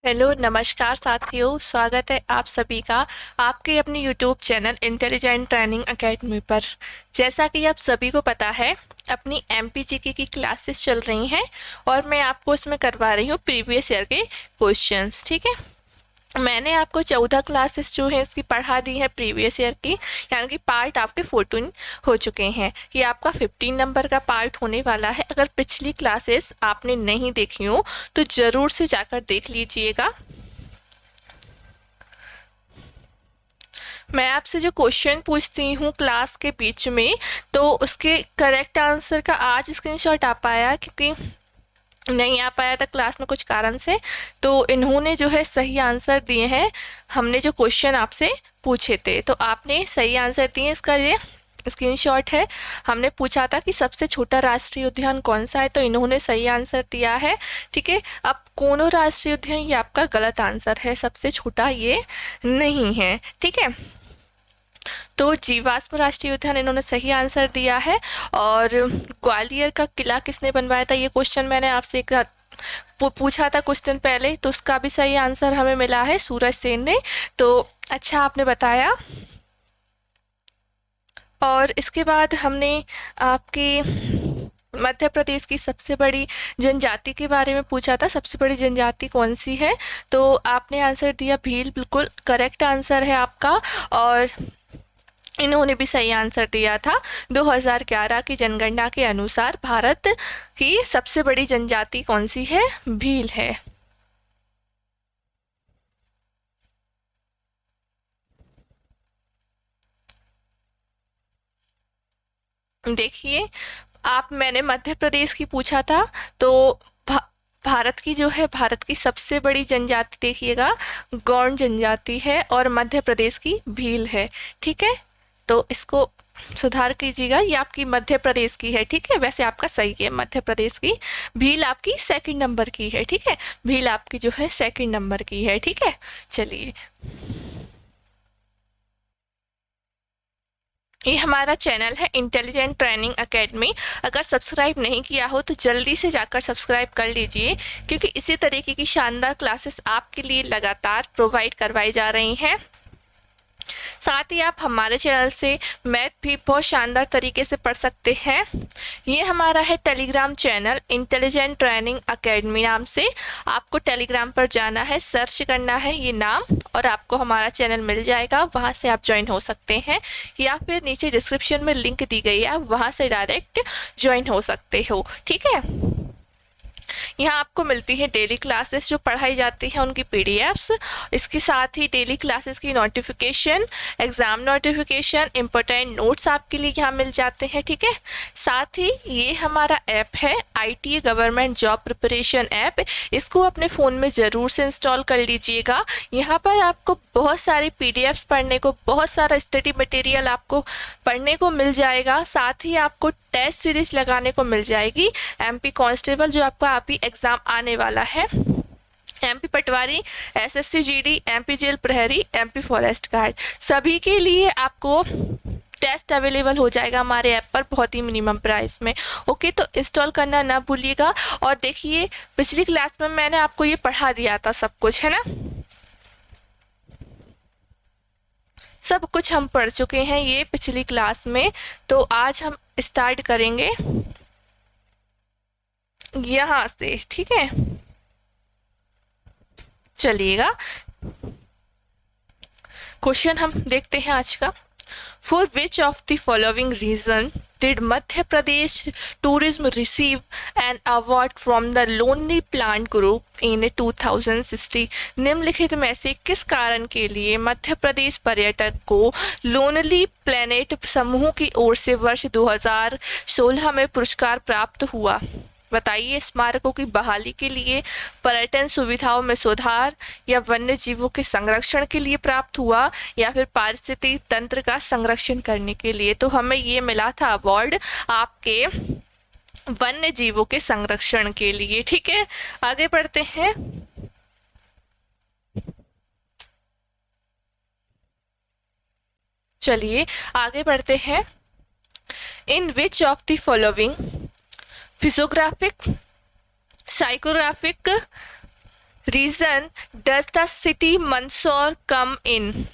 Hello नमस्कार साथियों, स्वागत है आप सभी का आपके अपने YouTube channel intelligent training academy पर। जैसा कि आप सभी को पता है, अपनी एमपीजीके की क्लासेस चल रही हैं और मैं आपको इसमें करवा रही हूँ प्रीवियस ईयर के क्वेश्चंस। ठीक है, मैंने आपको 14 क्लासेस जो है इसकी पढ़ा दी है प्रीवियस ईयर की, यानी कि पार्ट आपके 14 हो चुके हैं। ये आपका 15 नंबर का पार्ट होने वाला है। अगर पिछली क्लासेस आपने नहीं देखी हो तो ज़रूर से जाकर देख लीजिएगा। मैं आपसे जो क्वेश्चन पूछती हूँ क्लास के बीच में, तो उसके करेक्ट आंसर का आज स्क्रीनशॉट आ पाया, क्योंकि नहीं आ पाया था क्लास में कुछ कारण से। तो इन्होंने जो है सही आंसर दिए हैं। हमने जो क्वेश्चन आपसे पूछे थे तो आपने सही आंसर दिए। इसका ये स्क्रीनशॉट है। हमने पूछा था कि सबसे छोटा राष्ट्रीय उद्यान कौन सा है, तो इन्होंने सही आंसर दिया है। ठीक है, अब कोनो राष्ट्रीय उद्यान ये आपका गलत आंसर है, सबसे छोटा ये नहीं है। ठीक है, तो जीवाश्म राष्ट्रीय उद्यान इन्होंने सही आंसर दिया है। और ग्वालियर का किला किसने बनवाया था, ये क्वेश्चन मैंने आपसे एक पूछा था कुछ दिन पहले, तो उसका भी सही आंसर हमें मिला है, सूरज सेन ने। तो अच्छा आपने बताया। और इसके बाद हमने आपकी मध्य प्रदेश की सबसे बड़ी जनजाति के बारे में पूछा था, सबसे बड़ी जनजाति कौन सी है, तो आपने आंसर दिया भील, बिल्कुल करेक्ट आंसर है आपका। और इन्होंने भी सही आंसर दिया था। 2011 की जनगणना के अनुसार भारत की सबसे बड़ी जनजाति कौन सी है, भील है। देखिए, आप मैंने मध्य प्रदेश की पूछा था, तो भारत की जो है, भारत की सबसे बड़ी जनजाति देखिएगा गौंड जनजाति है और मध्य प्रदेश की भील है। ठीक है, तो इसको सुधार कीजिएगा, ये आपकी मध्य प्रदेश की है। ठीक है, वैसे आपका सही है मध्य प्रदेश की। भील आपकी सेकंड नंबर की है। ठीक है, भील आपकी जो है सेकंड नंबर की है। ठीक है, चलिए, ये हमारा चैनल है इंटेलिजेंट ट्रेनिंग एकेडमी। अगर सब्सक्राइब नहीं किया हो तो जल्दी से जाकर सब्सक्राइब कर लीजिए, क्योंकि इसी तरीके की शानदार क्लासेस आपके लिए लगातार प्रोवाइड करवाई जा रही हैं। साथ ही आप हमारे चैनल से मैथ भी बहुत शानदार तरीके से पढ़ सकते हैं। ये हमारा है Telegram channel intelligent training academy नाम से। आपको टेलीग्राम पर जाना है, सर्च करना है ये नाम, और आपको हमारा चैनल मिल जाएगा। वहाँ से आप ज्वाइन हो सकते हैं, या फिर नीचे डिस्क्रिप्शन में लिंक दी गई है, आप वहाँ से डायरेक्ट ज्वाइन हो सकते हो। ठीक है, यहाँ आपको मिलती है डेली क्लासेस जो पढ़ाई जाती है उनकी पीडीएफ्स। इसके साथ ही डेली क्लासेस की notification, exam notification, important notes आपके लिए यहाँ मिल जाते हैं। ठीक है, साथ ही ये हमारा ऐप है ITA government job preparation app. इसको अपने फ़ोन में ज़रूर से इंस्टॉल कर लीजिएगा। यहाँ पर आपको बहुत सारी पीडीएफ्स पढ़ने को, बहुत सारा स्टडी मटेरियल आपको पढ़ने को मिल जाएगा। साथ ही आपको टेस्ट सीरीज लगाने को मिल जाएगी। एमपी कांस्टेबल जो आपका अभी एग्जाम आने वाला है, एमपी पटवारी, एसएससी जीडी, एमपी जेल प्रहरी, एमपी फॉरेस्ट गार्ड, सभी के लिए आपको टेस्ट अवेलेबल हो जाएगा हमारे ऐप पर बहुत ही मिनिमम प्राइस में। ओके, तो इंस्टॉल करना ना भूलिएगा। और देखिए, पिछली क्लास में मैंने आपको ये पढ़ा दिया था सब कुछ, है ना, सब कुछ हम पढ़ चुके हैं ये पिछली क्लास में। तो आज हम स्टार्ट करेंगे यहाँ से। ठीक है, चलिएगा, क्वेश्चन हम देखते हैं आज का। For which of the following region did Madhya Pradesh tourism receive an award from the Lonely Planet group in 2060? निम्नलिखित में से किस कारण के लिए मध्य प्रदेश पर्यटक को लोनली प्लैनेट समूह की ओर से वर्ष 2016 में पुरस्कार प्राप्त हुआ? बताइए, स्मारकों की बहाली के लिए, पर्यटन सुविधाओं में सुधार, या वन्य जीवों के संरक्षण के लिए प्राप्त हुआ, या फिर पारिस्थितिक तंत्र का संरक्षण करने के लिए? तो हमें ये मिला था अवार्ड आपके वन्य जीवों के संरक्षण के लिए। ठीक है, आगे बढ़ते हैं। चलिए आगे बढ़ते हैं। In which of the following physiographic, psychographic, region does the city Mandsaur come in?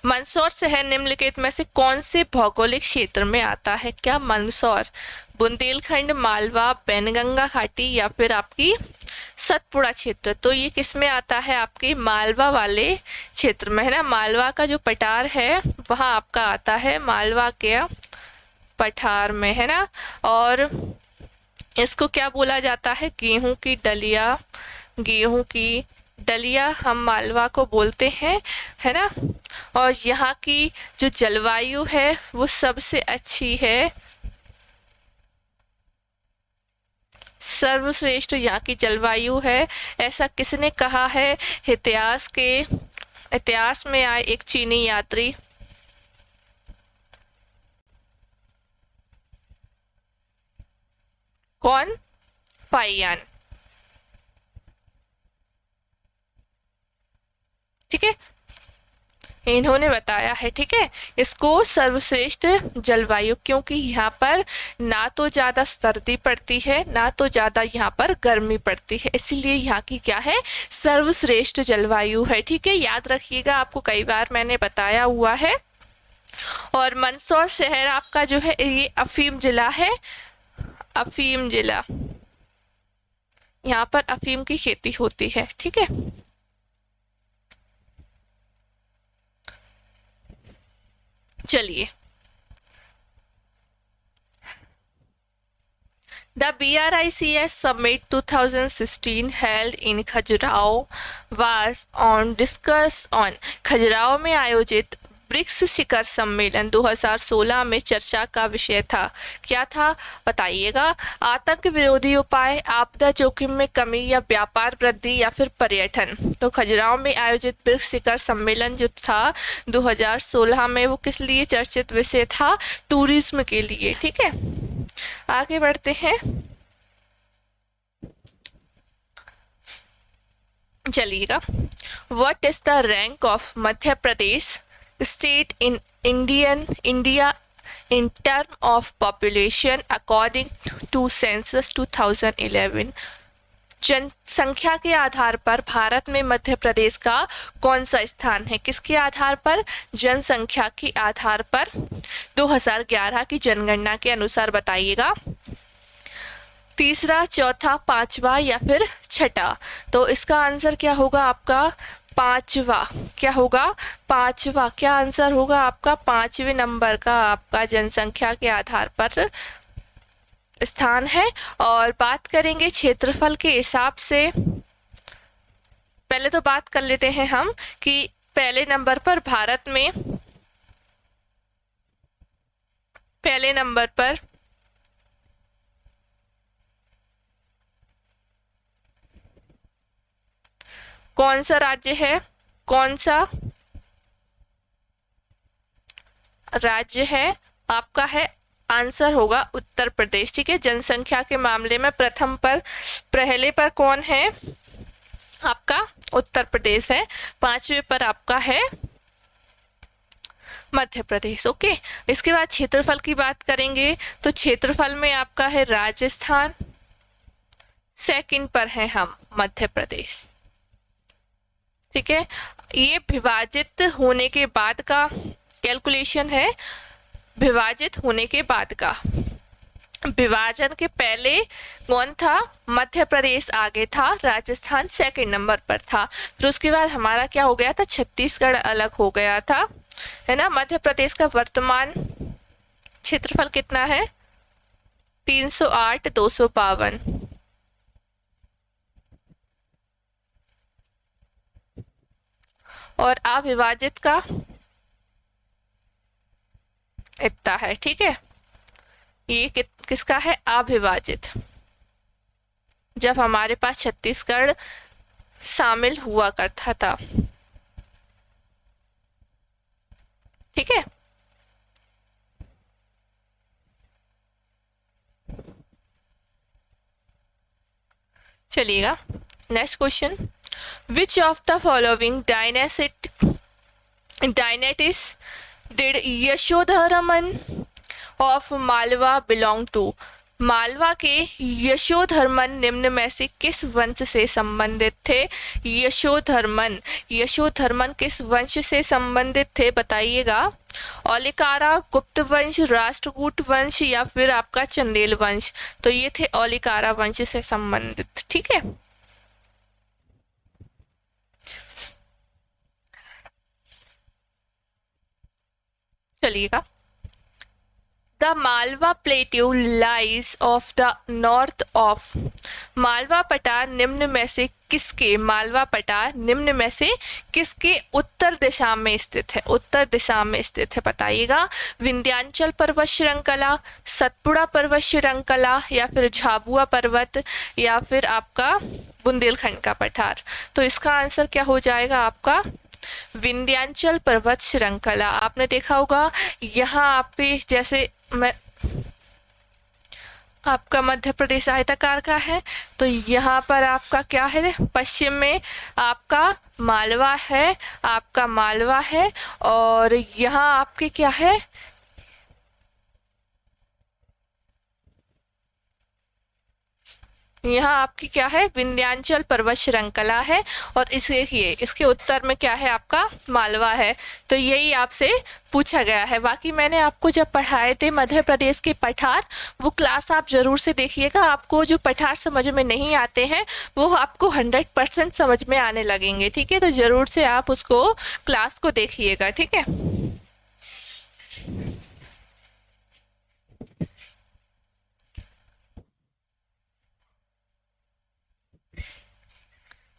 Mandsaur शहर निम्नलिखित में से कौन से भौगोलिक क्षेत्र में आता है? क्या मंदसौर बुंदेलखंड, मालवा, बैनगंगा घाटी या फिर आपकी सतपुड़ा क्षेत्र? तो ये किस में आता है? आपके मालवा वाले क्षेत्र में, है ना। मालवा का जो पठार है वहाँ आपका आता है, मालवा के पठार में, है ना। और इसको क्या बोला जाता है? गेहूं की डलिया, गेहूं की डलिया हम मालवा को बोलते हैं, है ना। और यहाँ की जो जलवायु है वो सबसे अच्छी है, सर्वश्रेष्ठ यहाँ की जलवायु है। ऐसा किसने कहा है? इतिहास में आए एक चीनी यात्री। कौन? फाइयान। ठीक है, इन्होंने बताया है, ठीक है, इसको सर्वश्रेष्ठ जलवायु, क्योंकि यहाँ पर ना तो ज़्यादा सर्दी पड़ती है ना तो ज़्यादा यहाँ पर गर्मी पड़ती है, इसीलिए यहाँ की क्या है? सर्वश्रेष्ठ जलवायु है। ठीक है, याद रखिएगा, आपको कई बार मैंने बताया हुआ है। और मंदसौर शहर आपका जो है ये अफीम जिला है, अफीम जिला, यहाँ पर अफीम की खेती होती है। ठीक है, चलिए। The BRICS Summit 2016 held in Khajuraho was on discuss on Khajuraho में आयोजित ब्रिक्स शिखर सम्मेलन 2016 में चर्चा का विषय था। क्या था बताइएगा? आतंक विरोधी उपाय, आपदा जोखिम में कमी या व्यापार वृद्धि या फिर पर्यटन। तो खजुराहो में आयोजित ब्रिक्स शिखर सम्मेलन जो था 2016 में, वो किस लिए चर्चित विषय था? टूरिज्म के लिए। ठीक है, आगे बढ़ते हैं। चलिएगा, what is the rank of Madhya Pradesh state in India in term of population according to census 2011? जनसंख्या के आधार पर भारत में मध्य प्रदेश का कौन सा स्थान है? किसके आधार पर? जनसंख्या के आधार पर 2011 की जनगणना के अनुसार बताइएगा। तीसरा, चौथा, पांचवा या फिर छठा? तो इसका आंसर क्या होगा आपका? पांचवा। क्या होगा? पांचवा। क्या आंसर होगा आपका? पांचवें नंबर का आपका जनसंख्या के आधार पर स्थान है। और बात करेंगे क्षेत्रफल के हिसाब से, पहले तो बात कर लेते हैं हम कि पहले नंबर पर भारत में, पहले नंबर पर कौन सा राज्य है? कौन सा राज्य है आपका? है आंसर होगा उत्तर प्रदेश। ठीक है, जनसंख्या के मामले में प्रथम पर, पहले पर कौन है आपका? उत्तर प्रदेश है। पांचवे पर आपका है मध्य प्रदेश। ओके, इसके बाद क्षेत्रफल की बात करेंगे तो क्षेत्रफल में आपका है राजस्थान, सेकंड पर है हम मध्य प्रदेश। ठीक है, ये विभाजित होने के बाद का कैलकुलेशन है, विभाजित होने के बाद का। विभाजन के पहले कौन था? मध्य प्रदेश आगे था, राजस्थान सेकंड नंबर पर था। फिर उसके बाद हमारा क्या हो गया था? छत्तीसगढ़ अलग हो गया था, है ना। मध्य प्रदेश का वर्तमान क्षेत्रफल कितना है? 308,252। और अविभाजित का इतना है। ठीक है, ये किसका है? अविभाजित, जब हमारे पास छत्तीसगढ़ शामिल हुआ करता था। ठीक है, चलिएगा next question. Which of the following dynasties did Yashodharaman of Malwa belong to? Malwa के यशोधर्मन निम्न में से किस वंश से संबंधित थे? यशोधर्मन, यशोधर्मन किस वंश से संबंधित थे बताइएगा? औलिकारा, गुप्त वंश, राष्ट्रकूट वंश या फिर आपका चंदेल वंश? तो ये थे औलिकारा वंश से संबंधित। ठीक है, चलिएगा। The Malwa plateau lies of the north of, Malwa पठार निम्न में से किसके, मालवा पठार निम्न में से किसके उत्तर दिशा में स्थित है? उत्तर दिशा में स्थित है बताइएगा? विंध्याचल पर्वत श्रृंखला, सतपुड़ा पर्वत श्रृंखला या फिर झाबुआ पर्वत या फिर आपका बुंदेलखंड का पठार? तो इसका आंसर क्या हो जाएगा आपका? विंध्याचल पर्वत श्रृंखला। आपने देखा होगा यहाँ आपके जैसे मैं आपका मध्य प्रदेश आयताकार का है, तो यहाँ पर आपका क्या है, पश्चिम में आपका मालवा है, आपका मालवा है, और यहाँ आपके क्या है, यहाँ आपकी क्या है, विंध्याचल पर्वत श्रृंखला है, और इसके उत्तर में क्या है आपका, मालवा है। तो यही आपसे पूछा गया है। बाकी मैंने आपको जब पढ़ाए थे मध्य प्रदेश के पठार, वो क्लास आप जरूर से देखिएगा। आपको जो पठार समझ में नहीं आते हैं वो आपको 100% समझ में आने लगेंगे। ठीक है, तो जरूर से आप उसको क्लास को देखिएगा। ठीक है,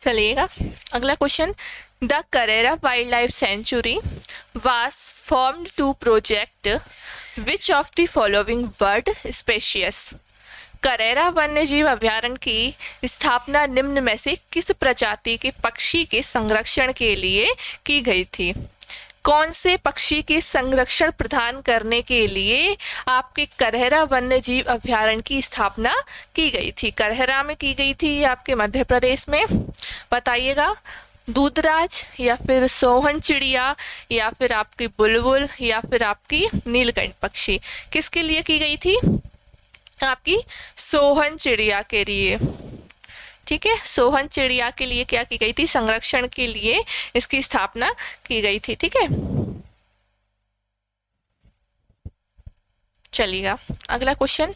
चलिएगा अगला question. The Karera wildlife sanctuary was formed to protect which of the following bird species, Karera वन्य जीव अभ्यारण्य की स्थापना निम्न में से किस प्रजाति के पक्षी के संरक्षण के लिए की गई थी? कौन से पक्षी के संरक्षण प्रदान करने के लिए आपके करहरा वन्य जीव अभ्यारण्य की स्थापना की गई थी? करहरा में की गई थी, आपके मध्य प्रदेश में, बताइएगा। दूधराज या फिर सोहन चिड़िया या फिर आपकी बुलबुल या फिर आपकी नीलकंठ पक्षी? किसके लिए की गई थी? आपकी सोहन चिड़िया के लिए। ठीक है, सोहन चिड़िया के लिए क्या की गई थी, संरक्षण के लिए इसकी स्थापना की गई थी। ठीक है, चलिएगा अगला question.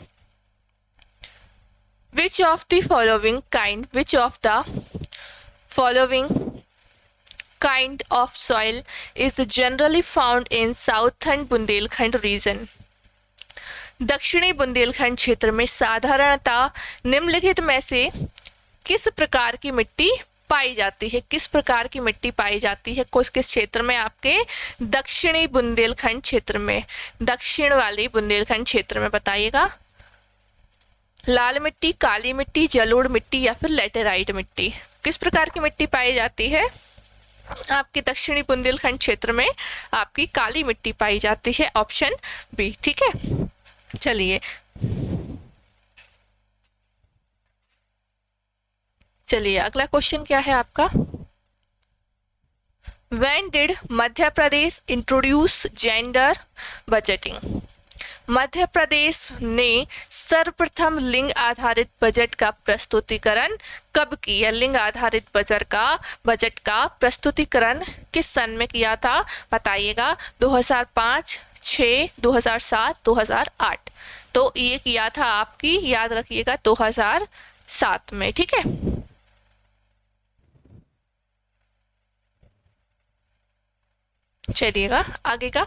Which of the following kind, which of the following kind of soil is generally found in southern Bundelkhand region, दक्षिणी बुंदेलखंड क्षेत्र में साधारणतः निम्नलिखित में से किस प्रकार की मिट्टी पाई जाती है? किस प्रकार की मिट्टी पाई जाती है किस क्षेत्र में? आपके दक्षिणी बुंदेलखंड क्षेत्र में, दक्षिण वाली बुंदेलखंड क्षेत्र में, बताइएगा। लाल मिट्टी, काली मिट्टी, जलोढ़ मिट्टी या फिर लेटेराइट मिट्टी? किस प्रकार की मिट्टी पाई जाती है आपके दक्षिणी बुंदेलखंड क्षेत्र में? आपकी काली मिट्टी पाई जाती है, ऑप्शन बी। ठीक है, चलिए अगला क्वेश्चन क्या है आपका। When did Madhya Pradesh introduce gender budgeting, Madhya Pradesh ने सर्वप्रथम लिंग आधारित बजट का प्रस्तुतिकरण कब किया? लिंग आधारित बजट का प्रस्तुतिकरण किस सन में किया था बताइएगा? 2005, 6, 2007, 2008? तो ये किया था आपकी, याद रखिएगा, 2007 में। ठीक है, चलिएगा आगे का।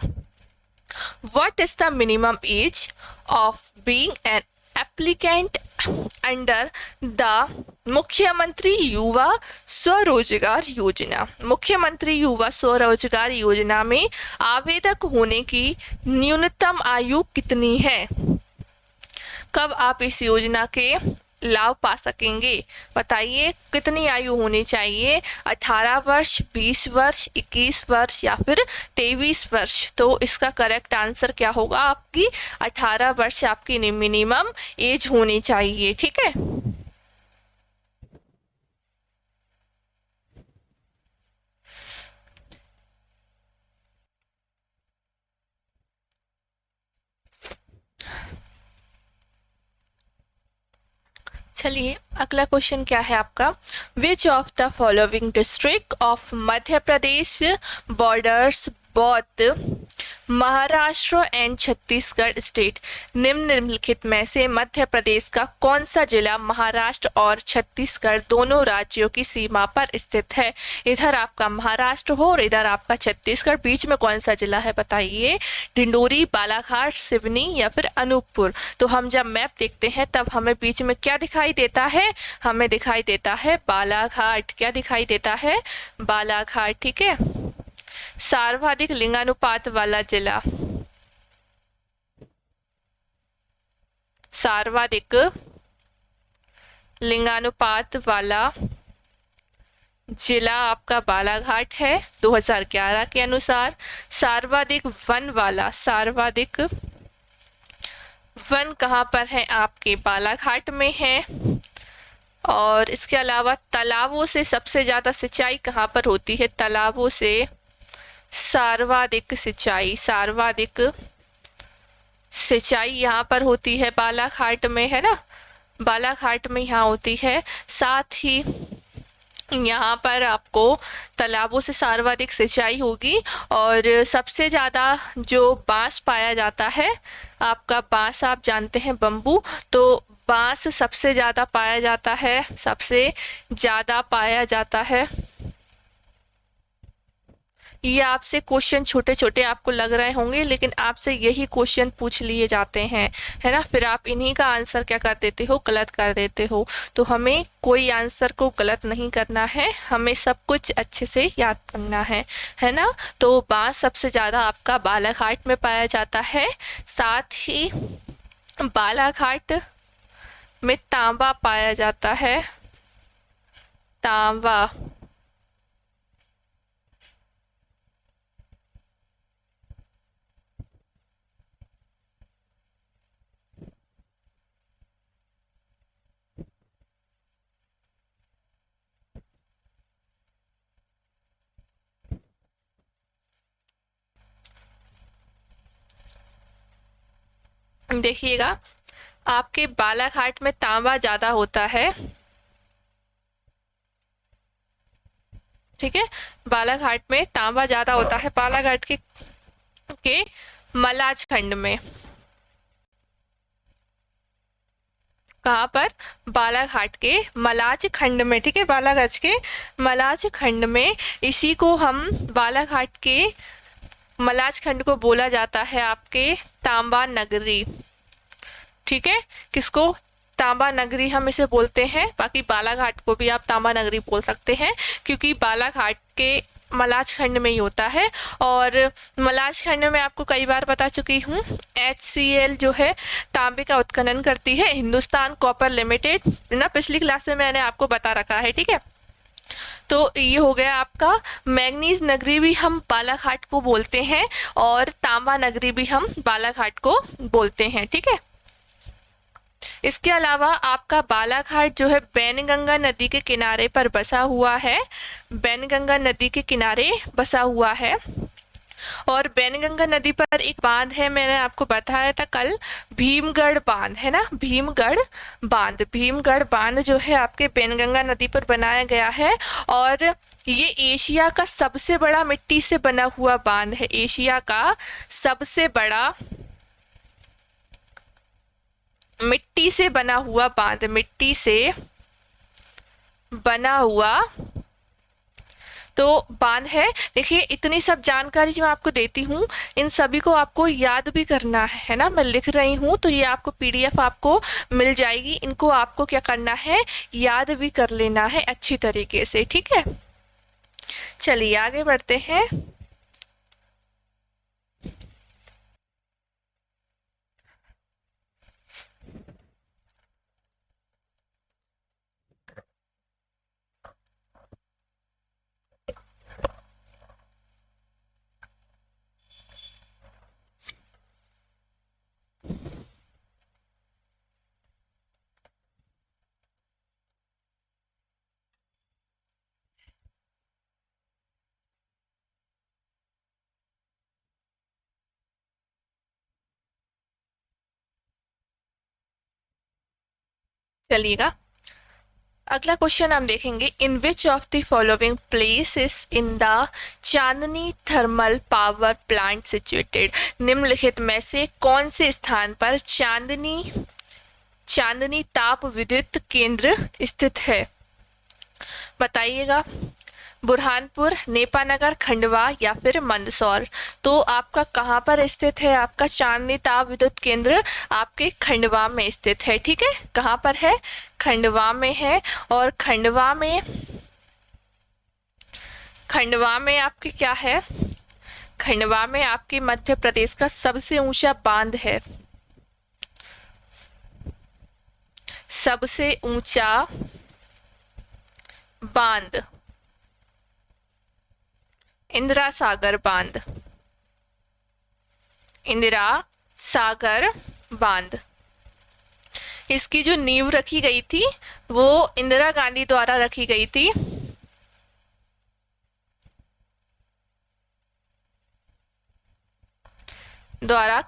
What is the minimum age of being an applicant under the मुख्यमंत्री युवा स्वरोजगार योजना? मुख्यमंत्री युवा स्वरोजगार योजना में आवेदक होने की न्यूनतम आयु कितनी है? कब आप इस योजना के लाभ पा सकेंगे बताइए? कितनी आयु होनी चाहिए? 18 वर्ष, 20 वर्ष, 21 वर्ष या फिर 23 वर्ष? तो इसका करेक्ट आंसर क्या होगा? आपकी 18 वर्ष आपकी मिनिमम एज होनी चाहिए। ठीक है, चलिए अगला क्वेश्चन क्या है आपका। विच of the following district of Madhya Pradesh borders both Maharashtra and Chhattisgarh state. निम्नलिखित में से मध्य प्रदेश का कौन सा जिला महाराष्ट्र और छत्तीसगढ़ दोनों राज्यों की सीमा पर स्थित है। इधर आपका महाराष्ट्र हो और इधर आपका छत्तीसगढ़, बीच में कौन सा जिला है बताइए। डिंडोरी, बालाघाट, सिवनी या फिर अनूपपुर। तो हम जब मैप देखते हैं तब हमें बीच में क्या दिखाई देता है, हमें दिखाई देता है बालाघाट। क्या दिखाई देता है, बालाघाट। ठीक है। सर्वाधिक लिंगानुपात वाला जिला, सर्वाधिक लिंगानुपात वाला जिला आपका बालाघाट है 2011 के अनुसार। सर्वाधिक वन वाला, सर्वाधिक वन कहाँ पर है आपके, बालाघाट में है। और इसके अलावा तालाबों से सबसे ज़्यादा सिंचाई कहाँ पर होती है, तालाबों से सर्वाधिक सिंचाई, सर्वाधिक सिंचाई यहाँ पर होती है बालाघाट में, है ना, बालाघाट में यहाँ होती है। साथ ही यहाँ पर आपको तालाबों से सर्वाधिक सिंचाई होगी। और सबसे ज़्यादा जो बांस पाया जाता है आपका, बांस आप जानते हैं बम्बू, तो बांस सबसे ज़्यादा पाया जाता है, सबसे ज़्यादा पाया जाता है। ये आपसे क्वेश्चन छोटे छोटे आपको लग रहे होंगे, लेकिन आपसे यही क्वेश्चन पूछ लिए जाते हैं, है ना। फिर आप इन्हीं का आंसर क्या कर देते हो, गलत कर देते हो। तो हमें कोई आंसर को गलत नहीं करना है, हमें सब कुछ अच्छे से याद करना है ना। तो बांस सबसे ज़्यादा आपका बालाघाट में पाया जाता है। साथ ही बालाघाट में तांबा पाया जाता है, तांबा। देखिएगा आपके बालाघाट में तांबा ज़्यादा होता है, ठीक है। बालाघाट में तांबा ज़्यादा होता है, बालाघाट के मलाज खंड में। कहाँ पर, बालाघाट के मलाज खंड में, ठीक है, बालाघाट के मलाज खंड में। इसी को हम बालाघाट के मलाज खंड को बोला जाता है आपके तांबा नगरी, ठीक है। किसको, तांबा नगरी हम इसे बोलते हैं। बाकी बालाघाट को भी आप तांबा नगरी बोल सकते हैं, क्योंकि बालाघाट के मलाज खंड में ही होता है। और मलाज खंड में आपको कई बार बता चुकी हूँ, HCL जो है तांबे का उत्खनन करती है हिंदुस्तान कॉपर लिमिटेड, ना, पिछली क्लास में मैंने आपको बता रखा है, ठीक है। तो ये हो गया आपका। मैग्नीज नगरी भी हम बालाघाट को बोलते हैं और तांबा नगरी भी हम बालाघाट को बोलते हैं, ठीक है। इसके अलावा आपका बालाघाट जो है बैनगंगा नदी के किनारे पर बसा हुआ है, बैनगंगा नदी के किनारे बसा हुआ है। और बैनगंगा नदी पर एक बांध है, मैंने आपको बताया था कल, भीमगढ़ बांध, है ना, भीमगढ़ बांध। भीमगढ़ बांध जो है आपके बैनगंगा नदी पर बनाया गया है। और ये एशिया का सबसे बड़ा मिट्टी से बना हुआ बांध है, एशिया का सबसे बड़ा मिट्टी से बना हुआ बांध, मिट्टी से बना हुआ तो बांध है। देखिए इतनी सब जानकारी जो मैं आपको देती हूँ, इन सभी को आपको याद भी करना है ना। मैं लिख रही हूँ तो ये आपको PDF आपको मिल जाएगी, इनको आपको क्या करना है, याद भी कर लेना है अच्छी तरीके से, ठीक है। चलिए आगे बढ़ते हैं। चलिएगा अगला क्वेश्चन हम देखेंगे, in which of the following places in the Chandni thermal power plant situated, निम्नलिखित में से कौन से स्थान पर चांदनी ताप विद्युत केंद्र स्थित है? बताइएगा। बुरहानपुर, नेपानगर, खंडवा या फिर मंदसौर। तो आपका कहाँ पर स्थित है? आपका चांदनी ताप विद्युत केंद्र आपके खंडवा में स्थित है। ठीक है, कहाँ पर है? खंडवा में है। और खंडवा में आपके क्या है? खंडवा में आपके मध्य प्रदेश का सबसे ऊंचा बांध है, सबसे ऊंचा बांध इंदिरा सागर बांध, इंदिरा सागर बांध। इसकी जो नींव रखी गई थी वो इंदिरा गांधी द्वारा रखी गई थी।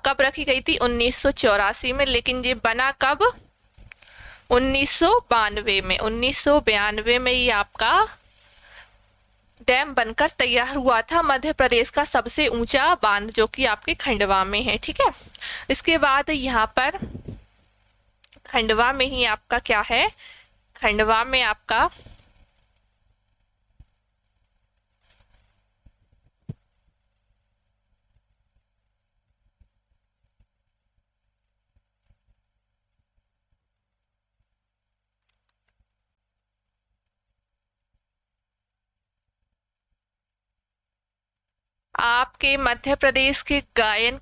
कब रखी गई थी? 1984 में। लेकिन ये बना कब? 1992 में। 1992 में ये आपका डैम बनकर तैयार हुआ था, मध्य प्रदेश का सबसे ऊंचा बांध, जो कि आपके खंडवा में है। ठीक है, इसके बाद यहाँ पर खंडवा में ही आपका क्या है? खंडवा में आपका आपके मध्य प्रदेश के गायन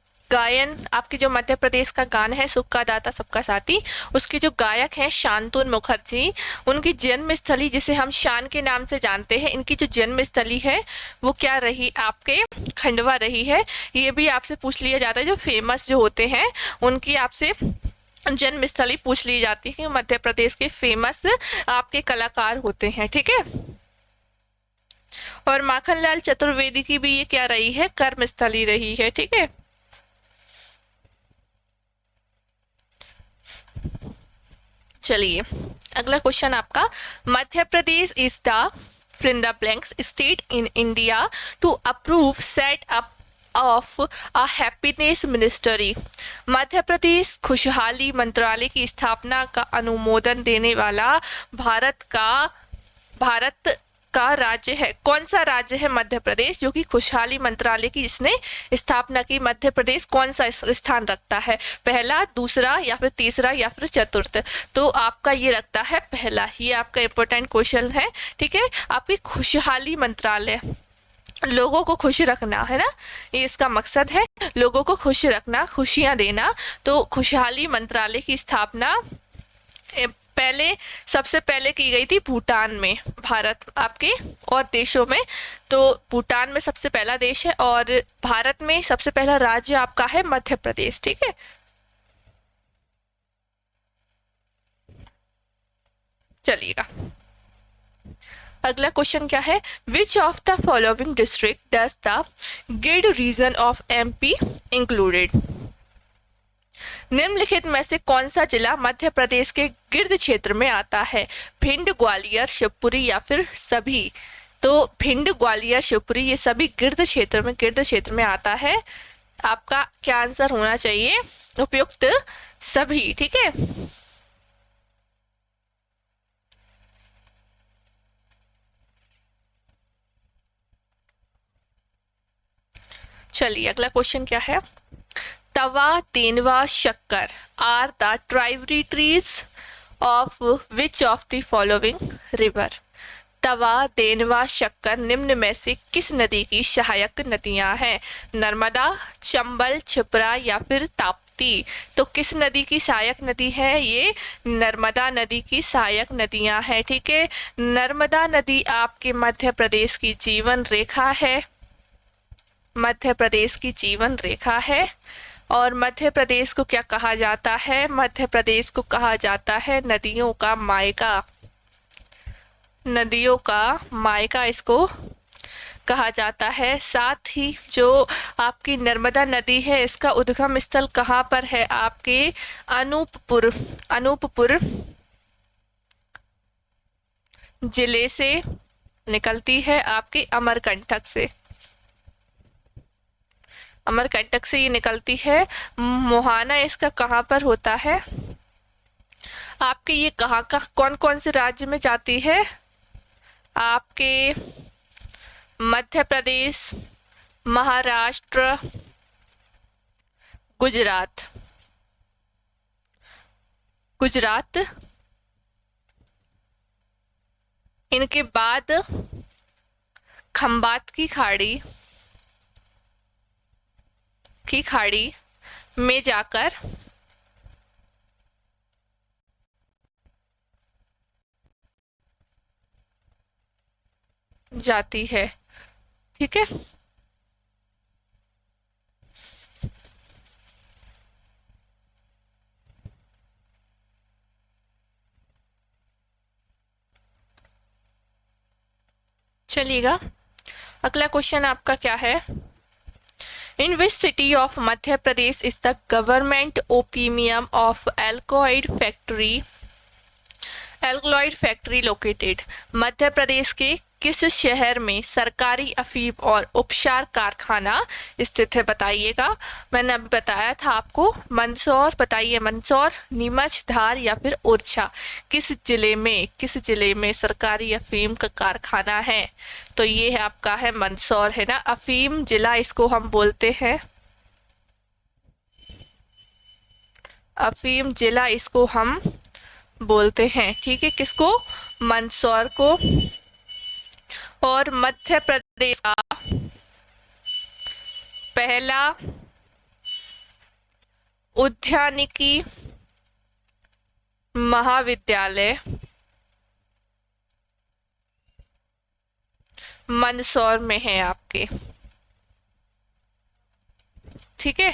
आपके जो मध्य प्रदेश का गान है सुक्का दाता सबका साथी, उसके जो गायक हैं शांतनु मुखर्जी, उनकी जन्मस्थली जिसे हम शान के नाम से जानते हैं, इनकी जो जन्मस्थली है वो क्या रही? आपके खंडवा रही है। ये भी आपसे पूछ लिया जाता है, जो फेमस जो होते हैं उनकी आपसे जन्मस्थली पूछ ली जाती है। मध्य प्रदेश के फेमस आपके कलाकार होते हैं। ठीक है, और माखनलाल चतुर्वेदी की भी ये क्या रही है? कर्मस्थली रही है। ठीक है, चलिए अगला क्वेश्चन आपका, Madhya Pradesh is the fill in the blanks state in India to approve set up of a happiness ministry. Madhya Pradesh खुशहाली मंत्रालय की स्थापना का अनुमोदन देने वाला भारत का राज्य है। कौन सा राज्य है? मध्य प्रदेश, जो कि खुशहाली मंत्रालय की जिसने स्थापना की। मध्य प्रदेश कौन सा स्थान रखता है? पहला, दूसरा या फिर तीसरा या फिर चतुर्थ? तो आपका ये रखता है पहला। ये आपका इंपॉर्टेंट क्वेश्चन है। ठीक है, आपकी खुशहाली मंत्रालय, लोगों को खुश रखना है ना, ये इसका मकसद है, लोगों को खुश रखना, खुशियां देना। तो खुशहाली मंत्रालय की स्थापना सबसे पहले की गई थी भूटान में, भारत आपके और देशों में। तो भूटान में सबसे पहला देश है और भारत में सबसे पहला राज्य आपका है मध्य प्रदेश। ठीक है, चलिएगा अगला क्वेश्चन क्या है? Which of the following district does the Gird region of MP included? निम्नलिखित में से कौन सा जिला मध्य प्रदेश के गिर्द क्षेत्र में आता है? भिंड, ग्वालियर, शिवपुरी या फिर सभी? तो भिंड, ग्वालियर, शिवपुरी ये सभी गिर्द क्षेत्र में आता है। आपका क्या आंसर होना चाहिए? उपयुक्त सभी। ठीक है, चलिए अगला क्वेश्चन क्या है? Tawa, Tenwa, Shakkar are the tributaries of which of the following river? Tawa, Tenwa, Shakkar निम्न में से किस नदी की सहायक नदियां हैं? नर्मदा, चंबल, क्षिप्रा या फिर ताप्ती? तो किस नदी की सहायक नदी है? ये नर्मदा नदी की सहायक नदियां हैं। ठीक है, नर्मदा नदी आपके मध्य प्रदेश की जीवन रेखा है, मध्य प्रदेश की जीवन रेखा है। और मध्य प्रदेश को क्या कहा जाता है? मध्य प्रदेश को कहा जाता है नदियों का मायका, नदियों का मायका इसको कहा जाता है। साथ ही जो आपकी नर्मदा नदी है इसका उद्गम स्थल कहाँ पर है? आपके अनूपपुर जिले से निकलती है आपके अमरकंटक से, अमरकंटक से ये निकलती है। मुहाना इसका कहाँ पर होता है आपके, ये कहाँ का कौन कौन से राज्य में जाती है आपके, मध्य प्रदेश, महाराष्ट्र, गुजरात, गुजरात। इनके बाद खंबात की खाड़ी में जाकर जाती है। ठीक है, चलिएगा अगला क्वेश्चन आपका क्या है। In which city of Madhya Pradesh is the government opium of alkaloid factory located. Madhya Pradesh के किस शहर में सरकारी अफीम और उपचार कारखाना स्थित है, बताइएगा। मैंने अभी बताया था आपको, मंदसौर, बताइए मंदसौर, नीमच, धार या फिर ओरछा। किस जिले में सरकारी अफीम का कारखाना है, तो ये है आपका है मंदसौर, है ना। अफीम जिला इसको हम बोलते हैं, अफीम जिला इसको हम बोलते हैं। ठीक है, किसको, मंदसौर को। और मध्य प्रदेश का पहला उद्यानिकी महाविद्यालय मंदसौर में है आपके। ठीक है,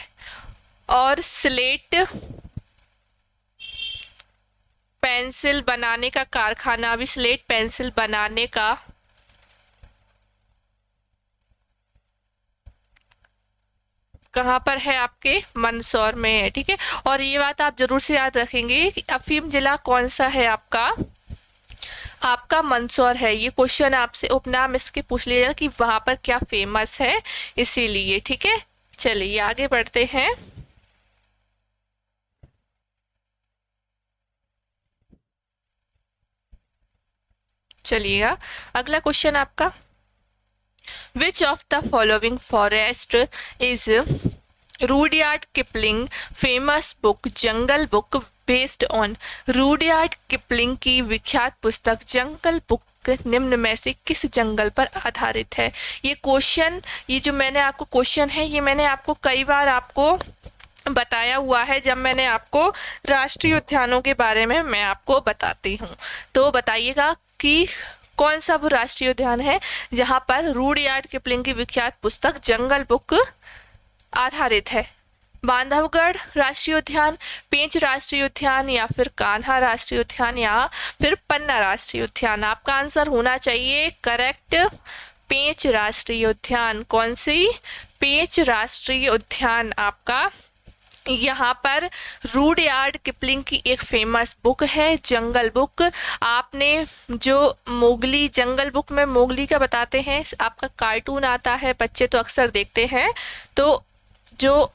और स्लेट पेंसिल बनाने का कारखाना भी, स्लेट पेंसिल बनाने का कहाँ पर है आपके, मंदसौर में है। ठीक है, और ये बात आप जरूर से याद रखेंगे कि अफीम जिला कौन सा है आपका मंदसौर है। ये क्वेश्चन आपसे उपनाम इसके पूछ लिया कि वहां पर क्या फेमस है, इसीलिए। ठीक है, चलिए आगे बढ़ते हैं। चलिएगा अगला क्वेश्चन आपका, विच of the following forest is Rudyard Kipling famous book jungle book based on. Rudyard Kipling की विख्यात पुस्तक जंगल बुक निम्न में से किस जंगल पर आधारित है। ये क्वेश्चन, ये जो मैंने आपको क्वेश्चन है, ये मैंने आपको कई बार आपको बताया हुआ है जब मैंने आपको राष्ट्रीय उद्यानों के बारे में मैं आपको बताती हूँ। तो बताइएगा कि कौन सा वो राष्ट्रीय उद्यान है जहां पर रूडयार्ड किपलिंग की विख्यात पुस्तक जंगल बुक आधारित है। बांधवगढ़ राष्ट्रीय उद्यान, पेंच राष्ट्रीय उद्यान, या फिर कान्हा राष्ट्रीय उद्यान, या फिर पन्ना राष्ट्रीय उद्यान। आपका आंसर होना चाहिए करेक्ट, पेंच राष्ट्रीय उद्यान। कौन सी, पेंच राष्ट्रीय उद्यान आपका। यहाँ पर रूडयार्ड किपलिंग की एक फेमस बुक है जंगल बुक। आपने जो मोगली, जंगल बुक में मोगली का बताते हैं, आपका कार्टून आता है, बच्चे तो अक्सर देखते हैं। तो जो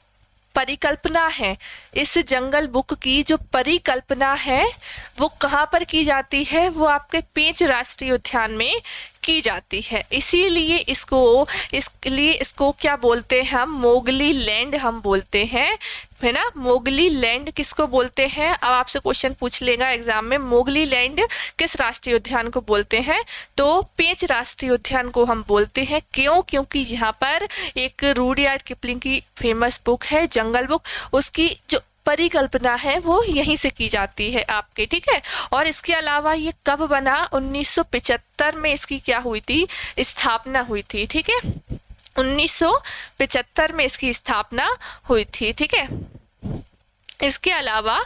परिकल्पना है इस जंगल बुक की, जो परिकल्पना है वो कहाँ पर की जाती है, वो आपके पेंच राष्ट्रीय उद्यान में की जाती है। इसीलिए इसको क्या बोलते हैं हम, मोगली लैंड हम बोलते हैं, है ना। मोगली लैंड किसको बोलते हैं, अब आपसे क्वेश्चन पूछ लेगा एग्जाम में, मोगली लैंड किस राष्ट्रीय उद्यान को बोलते हैं, तो पेंच राष्ट्रीय उद्यान को हम बोलते हैं। क्यों, क्योंकि यहाँ पर एक रूडयार्ड किपलिंग की फेमस बुक है जंगल बुक, उसकी जो परिकल्पना है वो यहीं से की जाती है आपके। ठीक है, और इसके अलावा ये कब बना, 1975 में इसकी क्या हुई थी, स्थापना हुई थी। ठीक है, 1975 में इसकी स्थापना हुई थी। ठीक है, इसके अलावा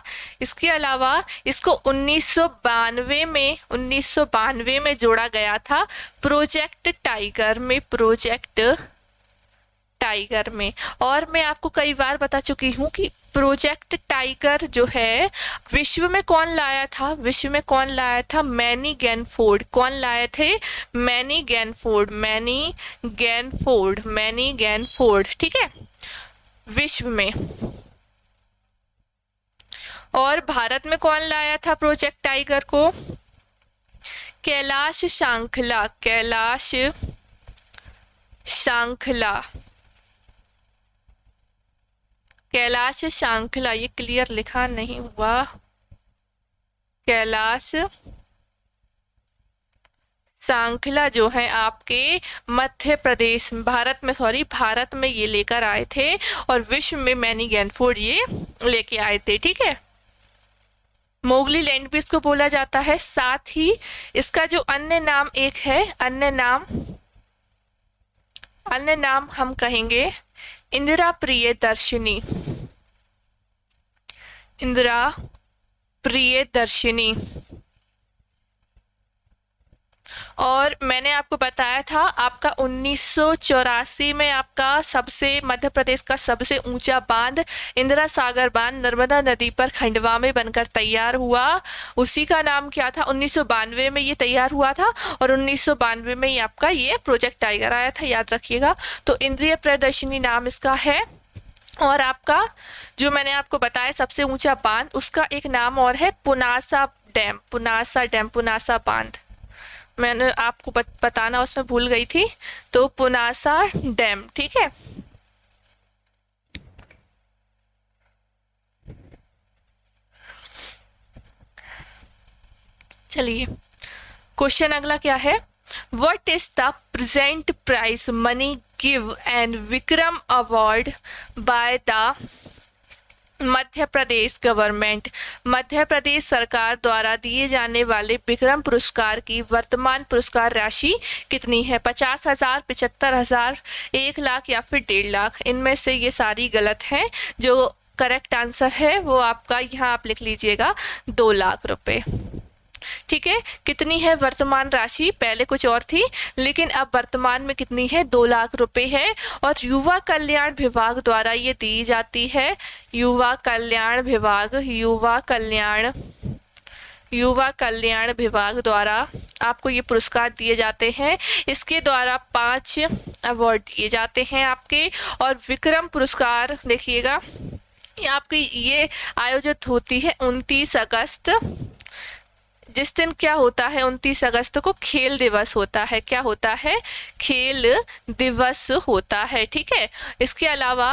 इसको 1992 में जोड़ा गया था प्रोजेक्ट टाइगर में। और मैं आपको कई बार बता चुकी हूँ कि प्रोजेक्ट टाइगर जो है विश्व में कौन लाया था? विश्व में कौन लाया था? मैनी गैनफोर्ड। कौन लाए थे? मैनी गैनफोर्ड, मैनी गैनफोर्ड, मैनी गैनफोर्ड, ठीक है, विश्व में। और भारत में कौन लाया था प्रोजेक्ट टाइगर को? कैलाश सांखला, कैलाश सांखला, कैलाश सांखला, ये क्लियर लिखा नहीं हुआ, कैलाश सांखला जो है आपके मध्य प्रदेश, भारत में, सॉरी, भारत में ये लेकर आए थे और विश्व में मैनी गैनफोर्ड ये लेके आए थे, ठीक है। मोगली लैंड भी इसको बोला जाता है। साथ ही इसका जो अन्य नाम एक है, अन्य नाम हम कहेंगे इंदिरा प्रियदर्शिनी, इंदिरा प्रियदर्शिनी। और मैंने आपको बताया था आपका 1984 में आपका सबसे, मध्य प्रदेश का सबसे ऊंचा बांध इंदिरा सागर बांध नर्मदा नदी पर खंडवा में बनकर तैयार हुआ। उसी का नाम क्या था? 1992 में ये तैयार हुआ था और 1992 में ये आपका ये प्रोजेक्ट टाइगर आया था, याद रखिएगा। तो इंद्रिय प्रियदर्शिनी नाम इसका है। और आपका जो मैंने आपको बताया सबसे ऊंचा बांध, उसका एक नाम और है पुनासा डैम, पुनासा डैम, पुनासा बांध, मैंने आपको बताना उसमें भूल गई थी, तो पुनासा डैम, ठीक है। चलिए क्वेश्चन अगला क्या है? What is the present prize money give and Vikram award by the Madhya Pradesh government? Madhya Pradesh सरकार द्वारा दिए जाने वाले विक्रम पुरस्कार की वर्तमान पुरस्कार राशि कितनी है? 50,000, 75,000, 1 लाख या फिर 1.5 लाख? इनमें से ये सारी गलत हैं। जो करेक्ट आंसर है वो आपका यहाँ आप लिख लीजिएगा 2 लाख रुपए, ठीक है। कितनी है वर्तमान राशि? पहले कुछ और थी लेकिन अब वर्तमान में कितनी है? 2 लाख रुपए है। और युवा कल्याण विभाग द्वारा ये दी जाती है, युवा कल्याण विभाग, युवा कल्याण विभाग द्वारा आपको ये पुरस्कार दिए जाते हैं। इसके द्वारा 5 अवार्ड दिए जाते हैं आपके। और विक्रम पुरस्कार देखिएगा आपकी ये आयोजित होती है 29 अगस्त, जिस दिन क्या होता है? 29 अगस्त को खेल दिवस होता है। क्या होता है? खेल दिवस होता है, ठीक है। इसके अलावा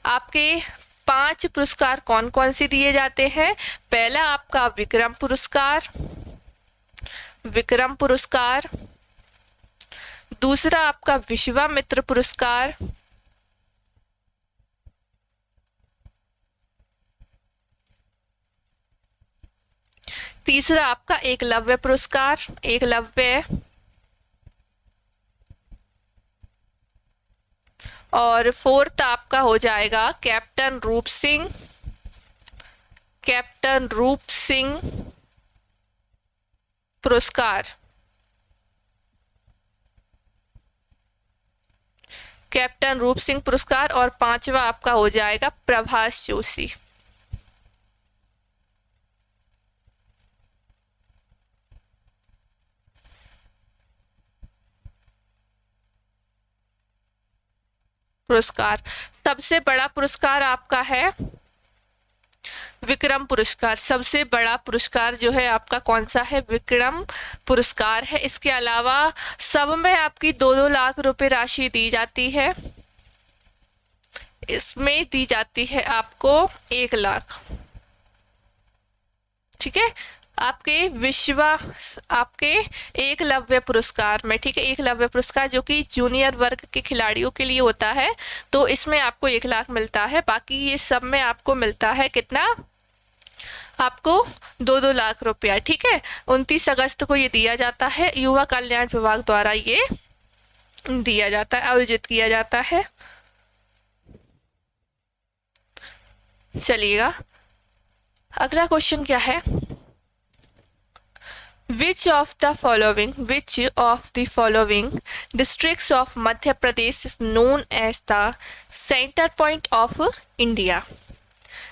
आपके 5 पुरस्कार कौन कौन से दिए जाते हैं? पहला आपका विक्रम पुरस्कार, विक्रम पुरस्कार। दूसरा आपका विश्वामित्र पुरस्कार, तीसरा आपका एकलव्य पुरस्कार, एकलव्य। और फोर्थ आपका हो जाएगा कैप्टन रूप सिंह, कैप्टन रूप सिंह पुरस्कार, कैप्टन रूप सिंह पुरस्कार। और 5वां आपका हो जाएगा प्रभाष जोशी, पुरस्कार। सबसे बड़ा पुरस्कार आपका है विक्रम पुरस्कार। सबसे बड़ा पुरस्कार जो है आपका कौन सा है? विक्रम पुरस्कार है। इसके अलावा सब में आपकी 2-2 लाख रुपए राशि दी जाती है। इसमें दी जाती है आपको 1 लाख, ठीक है। आपके एकलव्य पुरस्कार में, ठीक है, एकलव्य पुरस्कार जो कि जूनियर वर्ग के खिलाड़ियों के लिए होता है, तो इसमें आपको 1 लाख मिलता है। बाकी ये सब में आपको मिलता है कितना? आपको 2-2 लाख रुपया, ठीक है। 29 अगस्त को ये दिया जाता है, युवा कल्याण विभाग द्वारा ये दिया जाता है, आयोजित किया जाता है। चलिएगा अगला क्वेश्चन क्या है? Which of the following districts of Madhya Pradesh is known as the center point of India?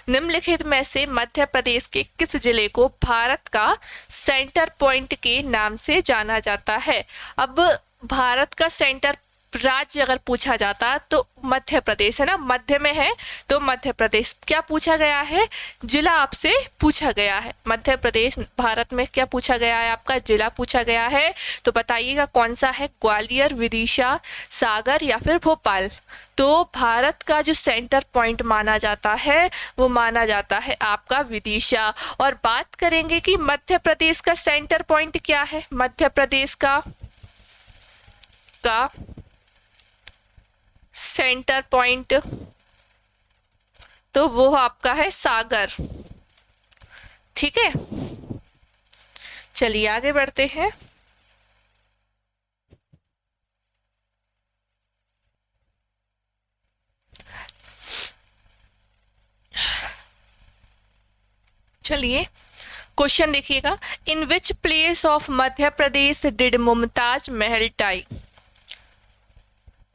निम्नलिखित में से मध्य प्रदेश के किस जिले को भारत का सेंटर पॉइंट के नाम से जाना जाता है? अब भारत का सेंटर राज्य अगर पूछा जाता तो मध्य प्रदेश है ना, मध्य में है तो मध्य प्रदेश। क्या पूछा गया है? जिला आपसे पूछा गया है। मध्य प्रदेश भारत में क्या पूछा गया है? आपका जिला पूछा गया है। तो बताइएगा कौन सा है? ग्वालियर, विदिशा, सागर या फिर भोपाल। तो भारत का जो सेंटर पॉइंट माना जाता है वो माना जाता है आपका विदिशा। और बात करेंगे कि मध्य प्रदेश का सेंटर पॉइंट क्या है। मध्य प्रदेश का सेंटर पॉइंट तो वो आपका है सागर। ठीक है, चलिए आगे बढ़ते हैं। चलिए क्वेश्चन देखिएगा, in which place of Madhya Pradesh did Mumtaz Mahal die?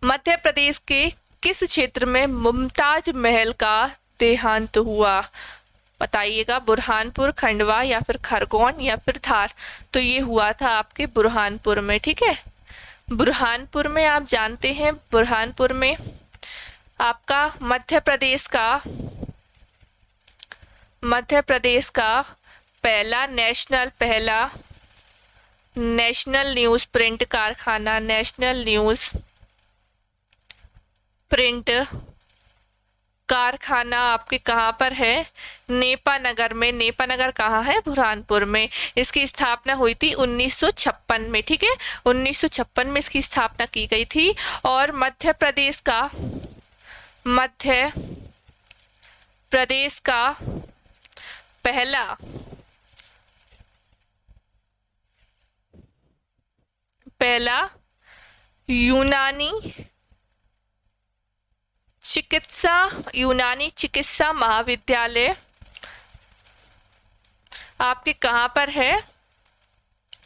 मध्य प्रदेश के किस क्षेत्र में मुमताज महल का देहांत हुआ? बताइएगा, बुरहानपुर, खंडवा या फिर खरगोन या फिर धार। तो ये हुआ था आपके बुरहानपुर में। ठीक है, बुरहानपुर में आप जानते हैं, बुरहानपुर में आपका मध्य प्रदेश का पहला नेशनल न्यूज़ प्रिंट कारखाना, नेशनल न्यूज़ प्रिंट कारखाना आपके कहाँ पर है? नेपानगर में। नेपानगर कहाँ है? बुरहानपुर में। इसकी स्थापना हुई थी 1956 में। ठीक है, 1956 में इसकी स्थापना की गई थी। और मध्य प्रदेश का पहला यूनानी चिकित्सा महाविद्यालय आपके कहाँ पर है?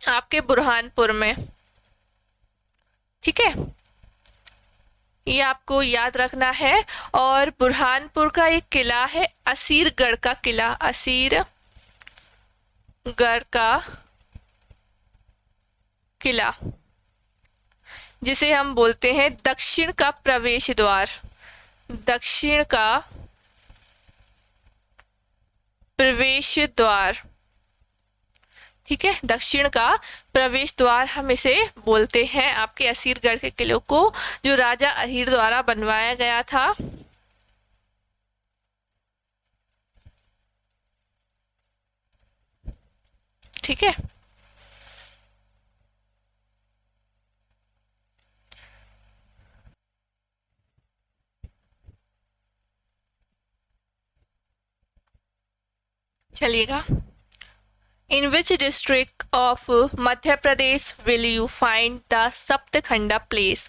आपके बुरहानपुर में। ठीक है, ये आपको याद रखना है। और बुरहानपुर का एक किला है असीरगढ़ का किला, असीरगढ़ का किला, जिसे हम बोलते हैं दक्षिण का प्रवेश द्वार। दक्षिण का प्रवेश द्वार। ठीक है, दक्षिण का प्रवेश द्वार हम इसे बोलते हैं आपके असीरगढ़ के किले को, जो राजा अहीर द्वारा बनवाया गया था। ठीक है, चलिएगा, in which district of Madhya Pradesh will you find the Saptakhanda place?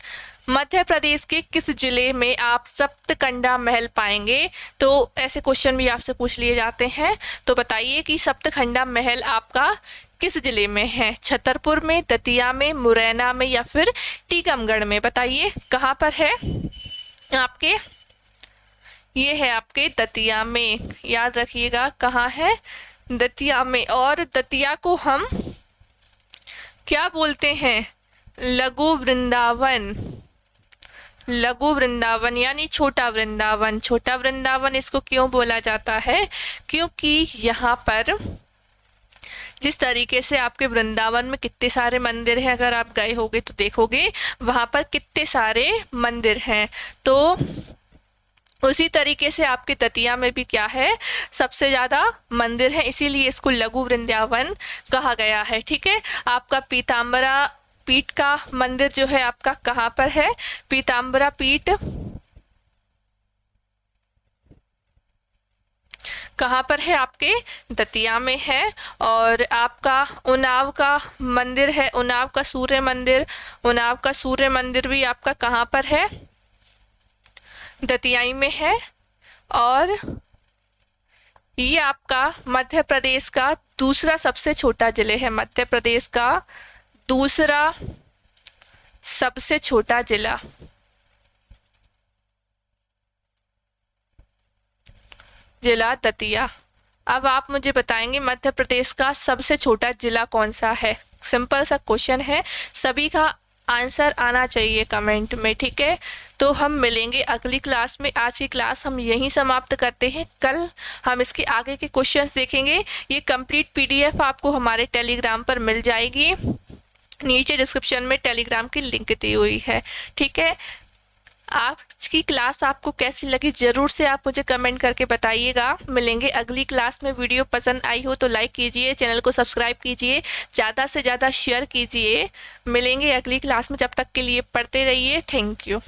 Madhya Pradesh के किस जिले में आप सप्तखंडा महल पाएंगे? तो ऐसे क्वेश्चन भी आपसे पूछ लिए जाते हैं। तो बताइए कि सप्तखंडा महल आपका किस जिले में है? छतरपुर में, दतिया में, मुरैना में या फिर टीकमगढ़ में? बताइए कहाँ पर है आपके? ये है आपके दतिया में। याद रखिएगा कहाँ है? दतिया में। और दतिया को हम क्या बोलते हैं? लघु वृंदावन। लघु वृंदावन यानी छोटा वृंदावन। छोटा वृंदावन इसको क्यों बोला जाता है? क्योंकि यहाँ पर जिस तरीके से आपके वृंदावन में कितने सारे मंदिर हैं, अगर आप गए होगे तो देखोगे वहाँ पर कितने सारे मंदिर हैं। तो उसी तरीके से आपके दतिया में भी क्या है? सबसे ज़्यादा मंदिर है, इसीलिए इसको लघु वृंदावन कहा गया है। ठीक है, आपका पीताम्बरा पीठ का मंदिर जो है आपका कहाँ पर है? पीताम्बरा पीठ कहाँ पर है? आपके दतिया में है। और आपका उन्नाव का मंदिर है, उन्नाव का सूर्य मंदिर भी आपका कहाँ पर है? दतियाई में है। और ये आपका मध्य प्रदेश का दूसरा सबसे छोटा जिले है। मध्य प्रदेश का दूसरा सबसे छोटा जिला। जिला दतिया। अब आप मुझे बताएंगे मध्य प्रदेश का सबसे छोटा जिला कौन सा है। सिंपल सा क्वेश्चन है, सभी का आंसर आना चाहिए कमेंट में, ठीक है। तो हम मिलेंगे अगली क्लास में। आज की क्लास हम यहीं समाप्त करते हैं। कल हम इसके आगे के क्वेश्चंस देखेंगे। ये कंप्लीट पीडीएफ आपको हमारे टेलीग्राम पर मिल जाएगी, नीचे डिस्क्रिप्शन में टेलीग्राम की लिंक दी हुई है, ठीक है। आज की क्लास आपको कैसी लगी जरूर से आप मुझे कमेंट करके बताइएगा। मिलेंगे अगली क्लास में। वीडियो पसंद आई हो तो लाइक कीजिए, चैनल को सब्सक्राइब कीजिए, ज़्यादा से ज़्यादा शेयर कीजिए। मिलेंगे अगली क्लास में, जब तक के लिए पढ़ते रहिए। Thank you.